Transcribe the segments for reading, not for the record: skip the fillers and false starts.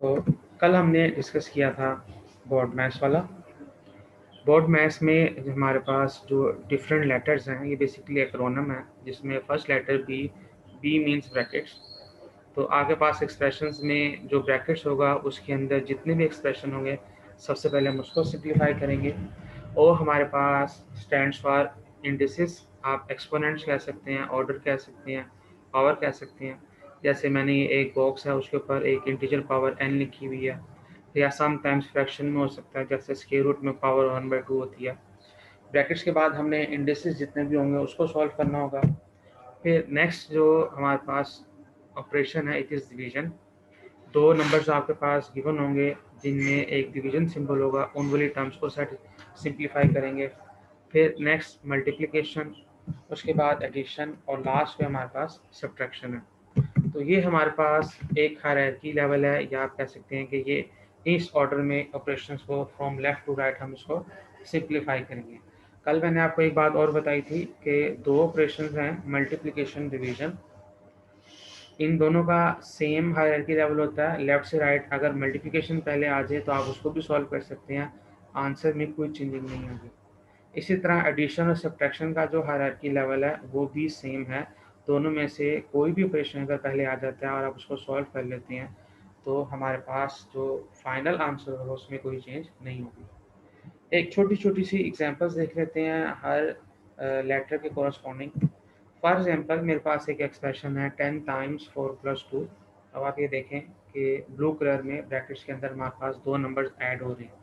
तो कल हमने डिस्कस किया था बोर्ड मैथ्स वाला। बोर्ड मैथ्स में जो हमारे पास जो डिफरेंट लेटर्स हैं, ये बेसिकली एक्रोनिम है, जिसमें first letter B means brackets. तो आपके पास एक्सप्रेशंस में जो ब्रैकेट्स होगा उसके अंदर जितने भी एक्सप्रेशन होंगे सबसे पहले हम उसको सिंप्लीफाई करेंगे। और हमारे पास स्टैंड्स फॉर इंडिसेस, आप एक्सपोनेंट्स कह सकते हैं, ऑर्डर कह सकते हैं, पावर कह सकते हैं। जैसे मैंने ये एक बॉक्स है, उसके ऊपर एक इंटीजर पावर n लिखी हुई है, या समटाइम्स फ्रैक्शन में हो सकता है, जैसे स्क्वायर रूट में पावर 1/2 होती है। ब्रैकेट्स के बाद हमने इंडिसेस जितने भी होंगे उसको सॉल्व करना होगा। फिर नेक्स्ट जो हमारे पास ऑपरेशन है, इट इज़ डिवीजन। दो नंबर्स आपके पास गिवन होंगे जिनमें एक डिवीजन सिंबल होगा, उन वाली टर्म्स को सेट सिंप्लीफाई करेंगे। फिर नेक्स्ट मल्टीप्लिकेशन, उसके बाद एडिशन, और लास्ट में हमारे पास सब्ट्रैक्शन है। तो ये हमारे पास एक हायरार्की लेवल है, या आप कह सकते हैं कि ये इस ऑर्डर में ऑपरेशंस को फ्रॉम लेफ्ट टू राइट हम इसको सिंप्लीफाई करेंगे। कल मैंने आपको एक बात और बताई थी कि दो ऑपरेशंस हैं, मल्टीप्लिकेशन, डिवीजन, इन दोनों का सेम हायरार्की लेवल होता है, लेफ्ट से राइट। अगर मल्टीप्लिकेशन पहले आ जाए तो आप उसको भी सॉल्व कर सकते हैं, आंसर में कोई चेंजिंग नहीं होगी। इसी तरह एडिशन और सब्ट्रैक्शन का जो हायरार्की लेवल है वो भी सेम है। दोनों में से कोई भी ऑपरेशन अगर पहले आ जाता है और आप उसको सॉल्व कर लेते हैं तो हमारे पास जो फाइनल आंसर होगा उसमें कोई चेंज नहीं होगी। एक छोटी छोटी सी एग्जांपल्स देख लेते हैं हर लेटर के कॉरस्पॉन्डिंग। फॉर एग्जांपल मेरे पास एक एक्सप्रेशन है 10 टाइम्स 4 + 2। अब आप ये देखें कि ब्लू कलर में ब्रैकेट्स के अंदर हमारे पास दो नंबर्स ऐड हो रहे हैं।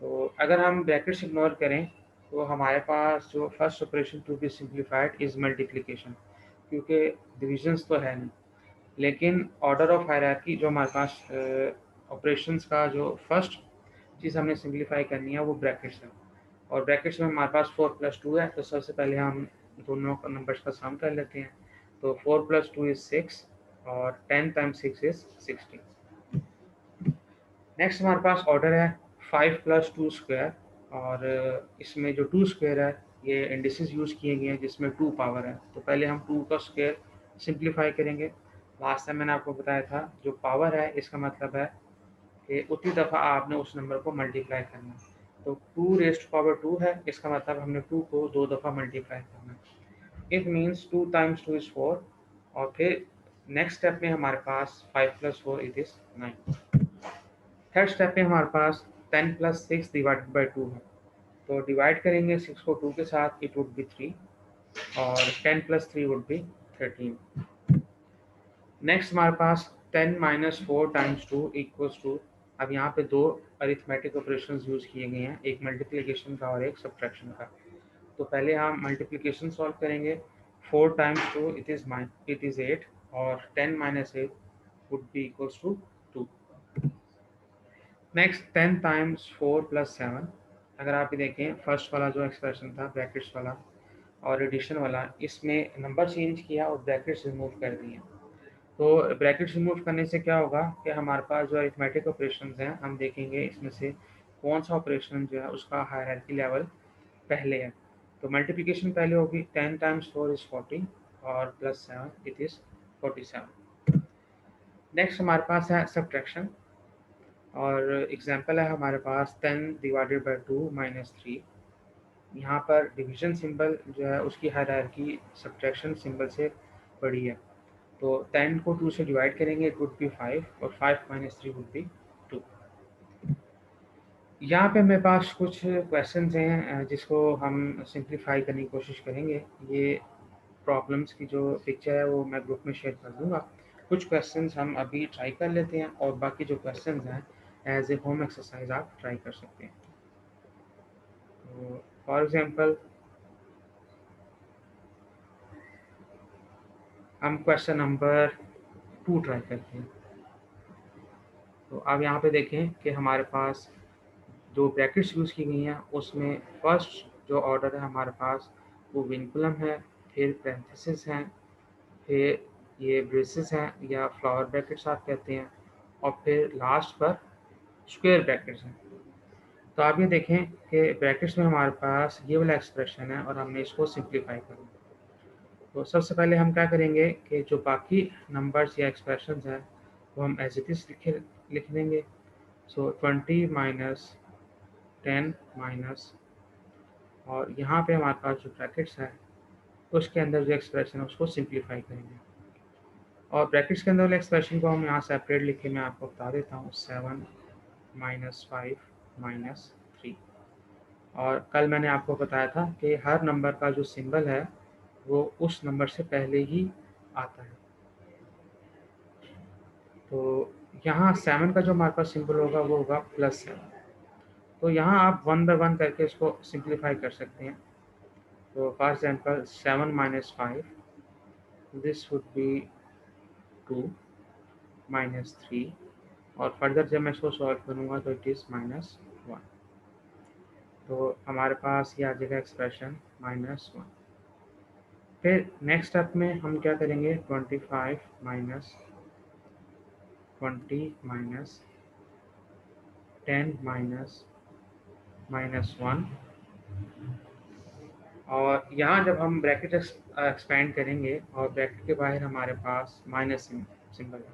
तो अगर हम ब्रैकेट्स इग्नोर करें तो हमारे पास जो first operation to be simplified is multiplication, क्योंकि डिविजन्स तो है नहीं। लेकिन ऑर्डर ऑफ हायरार्की जो हमारे पास ऑपरेशंस का जो फर्स्ट चीज़ हमने सिंप्लीफाई करनी है वो ब्रैकेट्स है। और ब्रैकेट्स में हमारे पास 4 + 2 है, तो सबसे पहले हम दोनों नंबर्स का सम कर लेते हैं। तो 4 + 2 इज़ 6 और 10 टाइम्स 6 इज़ 16। नेक्स्ट हमारे पास ऑर्डर है 5 + 2 स्क्वायर, और इसमें जो 2 स्क्वायर है ये इंडिसेस यूज़ किए गए हैं जिसमें 2 पावर है। तो पहले हम 2 का स्क्वायर सिंप्लीफाई करेंगे। लास्ट टाइम मैंने आपको बताया था जो पावर है इसका मतलब है कि उतनी दफ़ा आपने उस नंबर को मल्टीप्लाई करना है। तो 2 raised to power 2 है, इसका मतलब हमने 2 को 2 दफ़ा मल्टीप्लाई करना है। इट मीन्स 2 × 2 = 4, और फिर नेक्स्ट स्टेप में हमारे पास 5 + 4 इट इज़ 9। थर्ड स्टेप में हमारे पास 10 + 6 डिवाइडेड बाई 2 है। तो डिवाइड करेंगे 6 को 2 के साथ, इट वुड बी 3, और 10 + 3 वुड बी 13। नेक्स्ट हमारे पास 10 - 4 × 2 = 2। अब यहाँ पे दो अरिथमेटिक ऑपरेशंस यूज़ किए गए हैं, एक मल्टीप्लिकेशन का और एक सब्ट्रैक्शन का। तो पहले हम मल्टीप्लिकेशन सॉल्व करेंगे। 4 × 2 इट इज़ 8, और 10 - 8 वुड बी = 2। Next 10 times 4 + 7। अगर आप ये देखें फर्स्ट वाला जो एक्सप्रेशन था ब्रैकेट्स वाला और एडिशन वाला, इसमें नंबर चेंज किया और ब्रैकेट्स रिमूव कर दिए। तो ब्रैकेट्स रिमूव करने से क्या होगा कि हमारे पास जो अरिथमेटिक ऑपरेशंस हैं हम देखेंगे इसमें से कौन सा ऑपरेशन जो है उसका हायरार्की लेवल पहले है। तो मल्टीप्लिकेशन पहले होगी, 10 × 4 इज़ 40, और +7 इट इज़ 47। नेक्स्ट हमारे पास है सब्ट्रैक्शन, और एग्जांपल है हमारे पास 10 डिवाइडेड बाई 2 - 3। यहाँ पर डिवीजन सिंबल जो है उसकी हायरार्की सब्ट्रैक्शन सिंबल से बड़ी है। तो 10 को 2 से डिवाइड करेंगे, इट वुड बी 5, और 5 - 3 वुड बी 2। यहाँ पे मेरे पास कुछ क्वेश्चंस हैं जिसको हम सिंप्लीफाई करने की कोशिश करेंगे। ये प्रॉब्लम्स की जो पिक्चर है वो मैं ग्रुप में शेयर कर दूंगा। कुछ क्वेश्चंस हम अभी ट्राई कर लेते हैं, और बाकी जो क्वेश्चंस हैं एज ए होम एक्सरसाइज आप ट्राई कर सकते हैं। तो फॉर एग्जांपल हम क्वेश्चन नंबर 2 ट्राई करते हैं। तो अब यहाँ पे देखें कि हमारे पास जो ब्रैकेट्स यूज़ की गई हैं उसमें फर्स्ट जो ऑर्डर है हमारे पास वो विनकुलम है, फिर पैरेंथेसिस हैं, फिर ये ब्रेसेस हैं या फ्लावर ब्रैकेट्स आप कहते हैं, और फिर लास्ट पर स्क्वायर ब्रैकेट्स हैं। तो आप ये देखें कि ब्रैकेट्स में हमारे पास ये वाला एक्सप्रेशन है और हमने इसको सिंप्लीफाई करना। तो सबसे पहले हम क्या करेंगे कि जो बाकी नंबर्स या एक्सप्रेशंस हैं वो हम एज इट इज़ लिख देंगे। सो 20 माइनस 10 माइनस, और यहाँ पे हमारे पास जो ब्रैकेट्स है उसके अंदर जो एक्सप्रेशन है उसको सिंप्लीफाई करेंगे, और ब्रैकेट्स के अंदर वाले एक्सप्रेशन को हम यहाँ सेपरेट लिख के मैं आपको बता देता हूँ। 7 माइनस 5 माइनस 3। और कल मैंने आपको बताया था कि हर नंबर का जो सिंबल है वो उस नंबर से पहले ही आता है। तो यहाँ 7 का जो हमारे पास सिंबल होगा वो होगा +7। तो यहाँ आप 1 बाय 1 करके इसको सिंप्लीफाई कर सकते हैं। तो for example 7 minus 5, this would be 2 minus 3, और फर्दर जब मैं इसको सॉल्व करूँगा तो इट इज़ -1। तो हमारे पास ये आ जाएगा एक्सप्रेशन -1। फिर नेक्स्ट स्टेप में हम क्या करेंगे, 25 माइनस 20 माइनस 10 माइनस -1, और यहाँ जब हम ब्रैकेट एक्सपेंड करेंगे और ब्रैकेट के बाहर हमारे पास माइनस सिंबल है,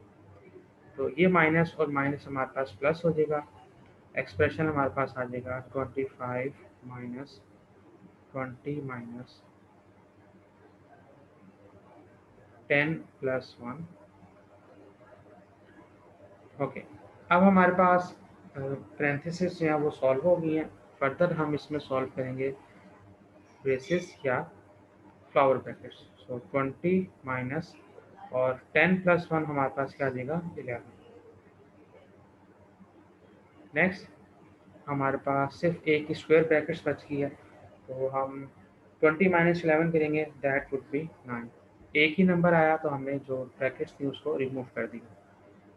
तो ये माइनस और माइनस हमारे पास प्लस हो जाएगा। एक्सप्रेशन हमारे पास आ जाएगा 25 माइनस 20 माइनस 10 प्लस 1। ओके, अब हमारे पास पैरेंथेसिस जो है वो सॉल्व हो गई हैं। फर्दर हम इसमें सॉल्व करेंगे ब्रेसेस या फ्लावर ब्रैकेट्स। सो 20 माइनस और 10 प्लस 1 हमारे पास क्या आ जाएगा, 11। नेक्स्ट हमारे पास सिर्फ एक स्क्वायर ब्रैकेट्स बच गई है, तो हम 20 माइनस 11 करेंगे, दैट वुड बी 9। एक ही नंबर आया तो हमने जो ब्रैकेट्स थी उसको रिमूव कर दिया।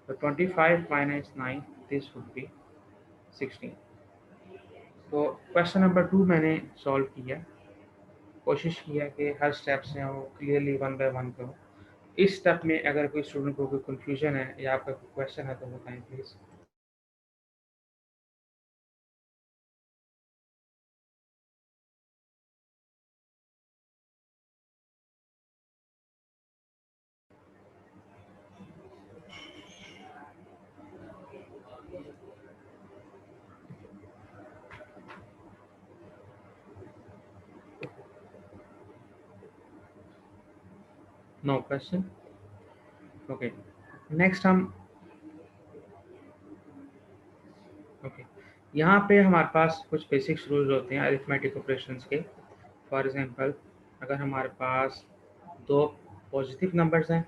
तो 25 माइनस 9, दिस वुड बी 16। तो क्वेश्चन नंबर 2 मैंने सॉल्व किया, कोशिश किया कि हर स्टेप से हम क्लियरली 1 बाय 1 करूँ। इस स्टेप में अगर कोई स्टूडेंट को कोई कन्फ्यूजन है या आपका कोई क्वेश्चन है तो बताएं please. No question. Okay, next हम ओके, यहाँ पे हमारे पास कुछ बेसिक्स रूल्स होते हैं अरिथमेटिक ऑपरेशंस के। फॉर एग्जांपल, अगर हमारे पास दो पॉजिटिव नंबर्स हैं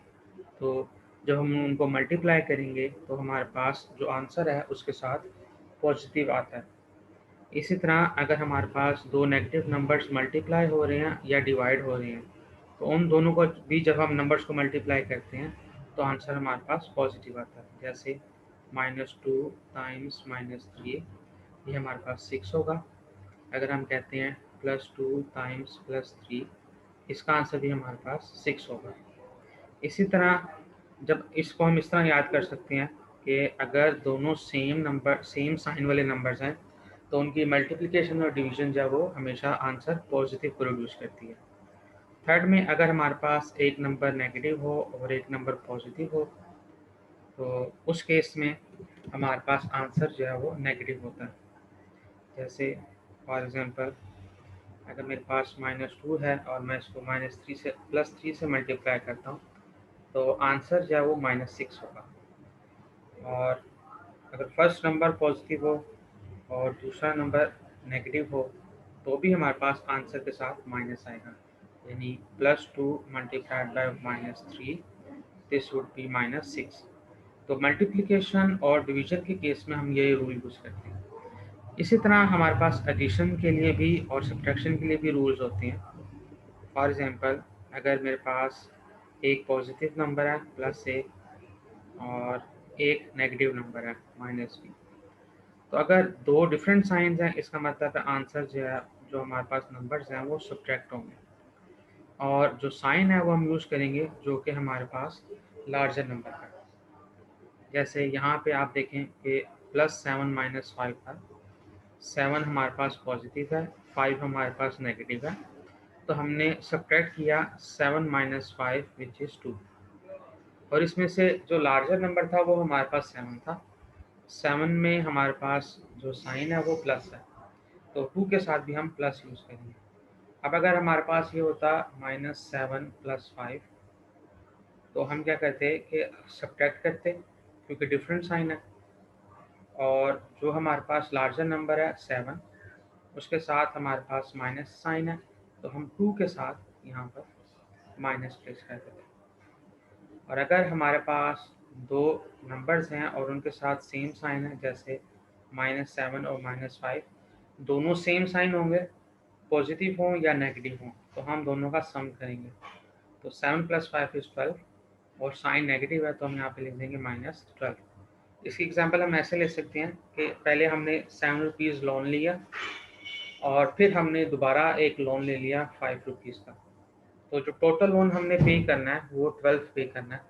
तो जब हम उनको मल्टीप्लाई करेंगे तो हमारे पास जो आंसर है उसके साथ पॉजिटिव आता है। इसी तरह अगर हमारे पास दो नेगेटिव नंबर्स मल्टीप्लाई हो रहे हैं या डिवाइड हो रहे हैं तो उन दोनों को भी जब हम नंबर्स को मल्टीप्लाई करते हैं तो आंसर हमारे पास पॉजिटिव आता है। जैसे -2 टाइम्स -3, ये हमारे पास 6 होगा। अगर हम कहते हैं +2 टाइम्स +3, इसका आंसर भी हमारे पास 6 होगा। इसी तरह जब इसको हम इस तरह याद कर सकते हैं कि अगर दोनों सेम नंबर सेम साइन वाले नंबर्स हैं तो उनकी मल्टीप्लिकेशन और डिवीजन जो है वो हमेशा आंसर पॉजिटिव प्रोड्यूस करती है। थर्ड में अगर हमारे पास एक नंबर नेगेटिव हो और एक नंबर पॉजिटिव हो तो उस केस में हमारे पास आंसर जो है वो नेगेटिव होता है। जैसे फॉर एग्जांपल, अगर मेरे पास -2 है और मैं इसको +3 से मल्टीप्लाई करता हूँ तो आंसर जो है वो -6 होगा। और अगर फर्स्ट नंबर पॉजिटिव हो और दूसरा नंबर नेगेटिव हो तो भी हमारे पास आंसर के साथ माइनस आएगा, यानी +2 multiplied by -3, this would be -6। तो मल्टीप्लिकेशन और डिवीजन के केस में हम ये रूल यूज़ करते हैं। इसी तरह हमारे पास एडिशन के लिए भी और सब्ट्रैक्शन के लिए भी रूल्स होते हैं। फॉर एग्जांपल, अगर मेरे पास एक पॉजिटिव नंबर है +1 और एक नेगेटिव नंबर है -b, तो अगर दो डिफरेंट साइंस हैं इसका मतलब है आंसर जो है, जो हमारे पास नंबर्स हैं वो सब्ट्रैक्ट होंगे, और जो साइन है वो हम यूज़ करेंगे जो कि हमारे पास लार्जर नंबर का। जैसे यहाँ पे आप देखें कि +7 -5 था, 7 हमारे पास पॉजिटिव है, 5 हमारे पास नेगेटिव है, तो हमने सब्ट्रैक्ट किया 7 -5 विच इज़ 2, और इसमें से जो लार्जर नंबर था वो हमारे पास 7 था, 7 में हमारे पास जो साइन है वो प्लस है, तो 2 के साथ भी हम प्लस यूज़ करेंगे। अब अगर हमारे पास ये होता -7 + 5, तो हम क्या करते कि सब्ट्रैक्ट करते, क्योंकि डिफरेंट साइन है, और जो हमारे पास लार्जर नंबर है 7, उसके साथ हमारे पास माइनस साइन है, तो हम 2 के साथ यहाँ पर माइनस प्लेस कर देते हैं। और अगर हमारे पास दो नंबर्स हैं और उनके साथ सेम साइन है, जैसे -7 और -5, दोनों सेम साइन होंगे, पॉजिटिव हों या नेगेटिव हों, तो हम दोनों का सम करेंगे। तो 7 + 5 = 12, और साइन नेगेटिव है तो हम यहाँ पे लिख देंगे -12। इसकी एग्जांपल हम ऐसे ले सकते हैं कि पहले हमने 7 रुपीज़ लोन लिया और फिर हमने दोबारा एक लोन ले लिया 5 रुपीज़ का, तो जो टोटल लोन हमने पे करना है वो 12 पे करना है,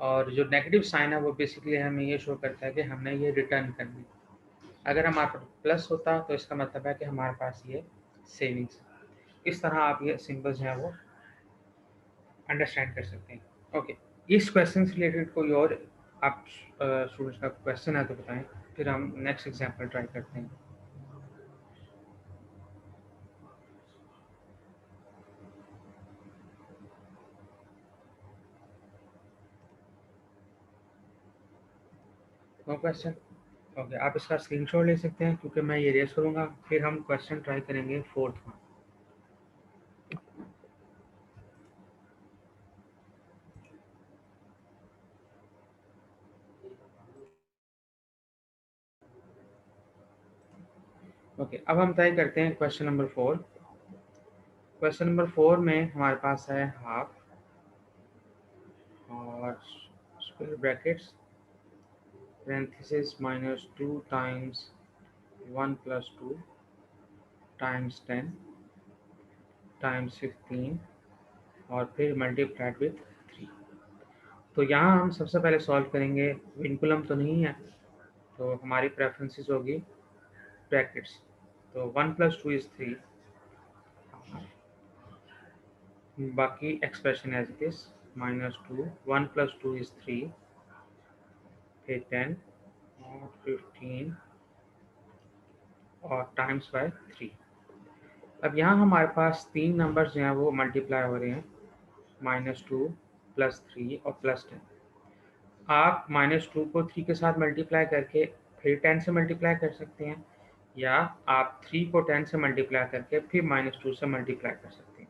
और जो नेगेटिव साइन है वो बेसिकली हमें ये शो करता है कि हमने ये रिटर्न करनी है। अगर हमारे पास प्लस होता तो इसका मतलब है कि हमारे पास ये सेविंग्स है। इस तरह आप ये सिंबल्स हैं वो अंडरस्टैंड कर सकते हैं। ओके, इस क्वेश्चन से रिलेटेड कोई और आप स्टूडेंट्स का क्वेश्चन है तो बताएं, फिर हम नेक्स्ट एग्जांपल ट्राई करते हैं। No question? ओके, आप इसका स्क्रीनशॉट ले सकते हैं, क्योंकि मैं ये रेस करूँगा, फिर हम क्वेश्चन ट्राई करेंगे फोर्थ वन। ओके, अब हम ट्राई करते हैं क्वेश्चन नंबर 4। क्वेश्चन नंबर 4 में हमारे पास है हाफ और square brackets parenthesis -2 times 1 + 2 times 10 times 15 और फिर मल्टीप्लाइड विथ 3। तो यहाँ हम सबसे पहले सॉल्व करेंगे, विनकुलम तो नहीं है, तो हमारी प्रेफरेंसेस होगी ब्रैकेट्स। तो 1 + 2 = 3, बाकी एक्सप्रेशन एज इट इज -2, 1 + 2 = 3, फिर 10 और 15 और टाइम्स बाय 3। अब यहाँ हमारे पास तीन नंबर्स जो हैं वो मल्टीप्लाई हो रहे हैं, -2 +3 और +10। आप -2 को 3 के साथ मल्टीप्लाई करके फिर 10 से मल्टीप्लाई कर सकते हैं, या आप 3 को 10 से मल्टीप्लाई करके फिर -2 से मल्टीप्लाई कर सकते हैं।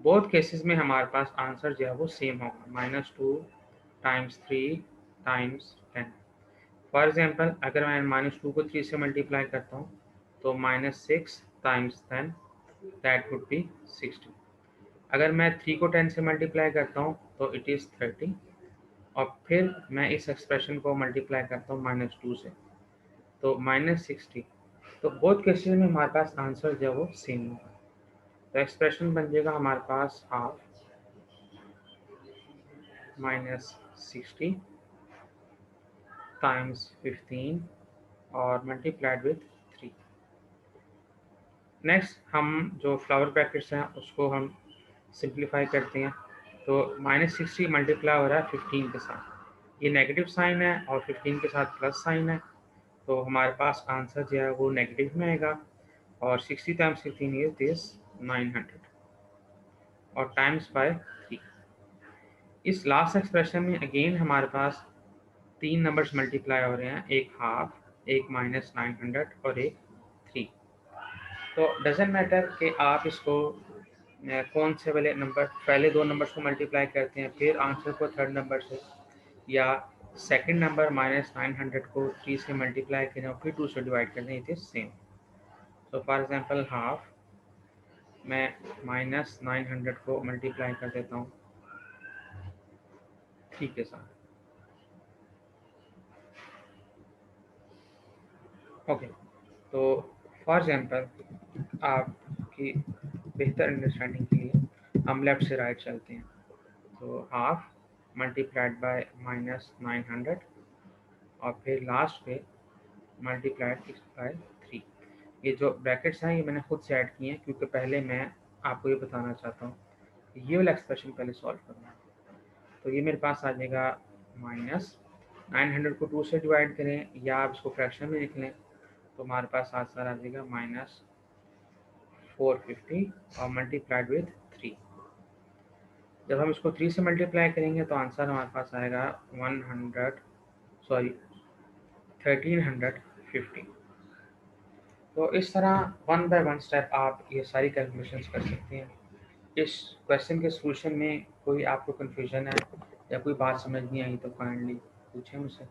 बोथ केसेस में हमारे पास आंसर जो है वो सेम होगा, -2 × 3 × 10। फॉर एग्जांपल, अगर मैं -2 को 3 से मल्टीप्लाई करता हूँ तो -6 × 10 दैट वुड बी 60। अगर मैं 3 को 10 से मल्टीप्लाई करता हूँ तो इट इज़ 30, और फिर मैं इस एक्सप्रेशन को मल्टीप्लाई करता हूँ -2 से, तो -60। तो बोथ केसेस में हमारे पास आंसर जो है वो सेम होगा। तो एक्सप्रेशन बन जाएगा हमारे पास हाफ -60 × 15 और मल्टीप्लाइड विथ 3। नेक्स्ट हम जो फ्लावर ब्रैकेट्स हैं उसको हम सिंप्लीफाई करते हैं। तो -60 मल्टीप्लाई हो रहा है 15 के साथ, ये नेगेटिव साइन है और 15 के साथ प्लस साइन है, तो हमारे पास आंसर जो है वो नेगेटिव में आएगा, और 60 × 15 इज 900 और टाइम्स बाय 3। इस लास्ट एक्सप्रेशन में अगेन हमारे पास तीन नंबर्स मल्टीप्लाई हो रहे हैं, एक हाफ, एक -900 और एक 3। तो डजेंट मैटर कि आप इसको कौन से वाले नंबर, पहले दो नंबर्स को मल्टीप्लाई करते हैं फिर आंसर को थर्ड नंबर से, या सेकंड नंबर -900 को 3 से मल्टीप्लाई करें और फिर 2 से डिवाइड करें, it is same. So for example half, मैं -900 को मल्टीप्लाई कर देता हूँ 3 के साथ। ओके, तो फॉर एग्जांपल आपकी बेहतर अंडरस्टैंडिंग के लिए हम लेफ्ट से राइट चलते हैं। तो हाफ मल्टीप्लाइड बाय -900 और फिर लास्ट पे मल्टीप्लाइड बाय 3। ये जो ब्रैकेट्स हैं ये मैंने खुद से ऐड किए हैं, क्योंकि पहले मैं आपको ये बताना चाहता हूँ कि ये वाला एक्सप्रेशन पहले सॉल्व करना है। तो ये मेरे पास आ जाएगा 900 को 2 से डिवाइड करें या आप इसको फ्रैक्शन में लिख लें तो हमारे पास आंसर आ जाएगा -450 और मल्टीप्लाइड विथ 3। जब हम इसको 3 से मल्टीप्लाई करेंगे तो आंसर हमारे पास आएगा 1350। तो इस तरह 1 बाय 1 स्टेप आप ये सारी कैलकुलेशंस कर सकते हैं। इस क्वेश्चन के सॉल्यूशन में कोई आपको कन्फ्यूजन है या कोई बात समझ नहीं आई तो काइंडली पूछें मुझसे।